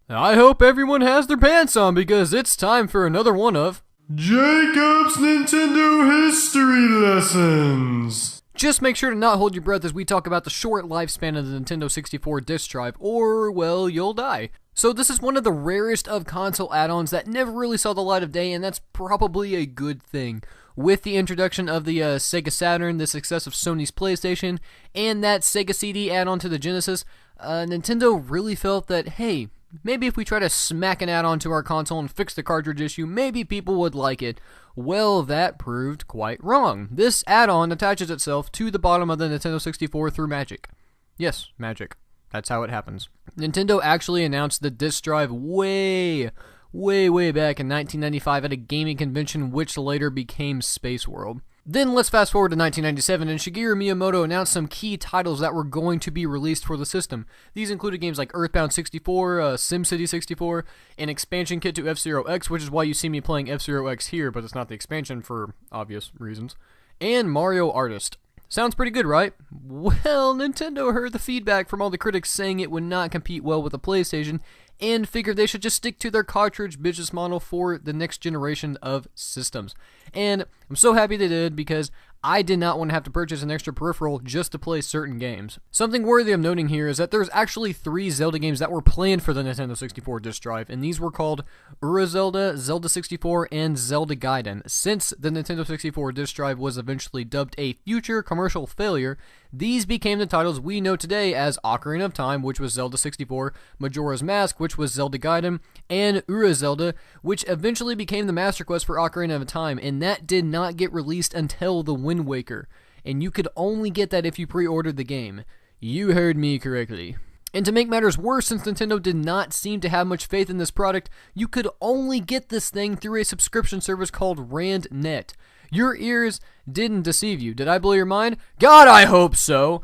I hope everyone has their pants on because it's time for another one of Jacob's Nintendo History Lessons. Just make sure to not hold your breath as we talk about the short lifespan of the Nintendo 64 disk drive, or, well, you'll die. So this is one of the rarest of console add-ons that never really saw the light of day, and that's probably a good thing. With the introduction of the Sega Saturn, the success of Sony's PlayStation, and that Sega CD add-on to the Genesis, Nintendo really felt that, hey, maybe if we try to smack an add-on to our console and fix the cartridge issue, maybe people would like it. Well, that proved quite wrong. This add-on attaches itself to the bottom of the Nintendo 64 through magic. Yes, magic. That's how it happens. Nintendo actually announced the disk drive way back in 1995 at a gaming convention which later became Space World. Then let's fast forward to 1997, and Shigeru Miyamoto announced some key titles that were going to be released for the system. These included games like Earthbound 64, SimCity 64, an expansion kit to FZero X, which is why you see me playing FZero X here, but it's not the expansion for obvious reasons, and Mario Artist. Sounds pretty good, right? Well, Nintendo heard the feedback from all the critics saying it would not compete well with the PlayStation, and figured they should just stick to their cartridge business model for the next generation of systems. And I'm so happy they did, because I did not want to have to purchase an extra peripheral just to play certain games. Something worthy of noting here is that there's actually 3 Zelda games that were planned for the Nintendo 64 disk drive, and these were called Ura Zelda, Zelda 64, and Zelda Gaiden. Since the Nintendo 64 disk drive was eventually dubbed a future commercial failure, these became the titles we know today as Ocarina of Time, which was Zelda 64, Majora's Mask, which was Zelda Gaiden, and Ura Zelda, which eventually became the Master Quest for Ocarina of Time, and that did not get released until the Wind Waker, and you could only get that if you pre-ordered the game. You heard me correctly. And to make matters worse, since Nintendo did not seem to have much faith in this product, you could only get this thing through a subscription service called Rant Net. Your ears didn't deceive you. Did I blow your mind? God, I hope so!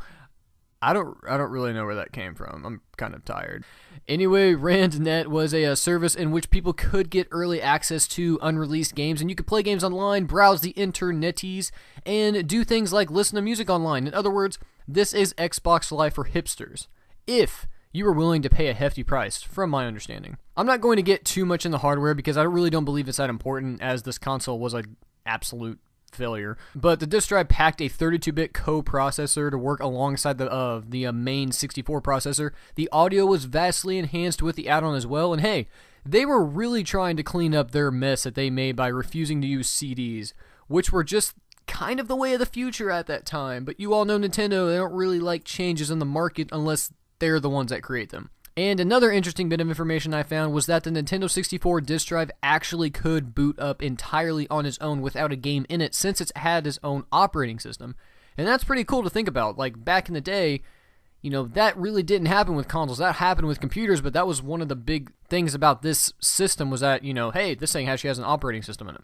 I don't really know where that came from. I'm kind of tired. Anyway, Rant Net was a service in which people could get early access to unreleased games, and you could play games online, browse the interneties, and do things like listen to music online. In other words, this is Xbox Live for hipsters. If you were willing to pay a hefty price, from my understanding. I'm not going to get too much in the hardware because I really don't believe it's that important, as this console was an absolute failure. But the disk drive packed a 32-bit coprocessor to work alongside the main 64 processor. The audio was vastly enhanced with the add-on as well, and hey, they were really trying to clean up their mess that they made by refusing to use CDs, which were just kind of the way of the future at that time. But you all know Nintendo, they don't really like changes in the market unless they're the ones that create them. And another interesting bit of information I found was that the Nintendo 64 disk drive actually could boot up entirely on its own without a game in it, since it had its own operating system. And that's pretty cool to think about. Like, back in the day, you know, that really didn't happen with consoles. That happened with computers, but that was one of the big things about this system was that, you know, hey, this thing actually has an operating system in it.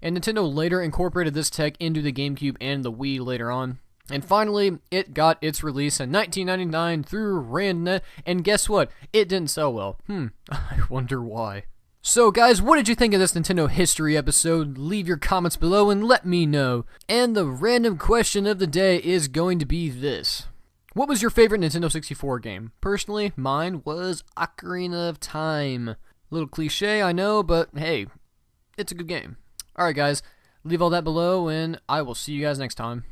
And Nintendo later incorporated this tech into the GameCube and the Wii later on. And finally, it got its release in 1999 through Rant Net, and guess what? It didn't sell well. I wonder why. So guys, what did you think of this Nintendo history episode? Leave your comments below and let me know. And the random question of the day is going to be this. What was your favorite Nintendo 64 game? Personally, mine was Ocarina of Time. A little cliche, I know, but hey, it's a good game. Alright guys, leave all that below, and I will see you guys next time.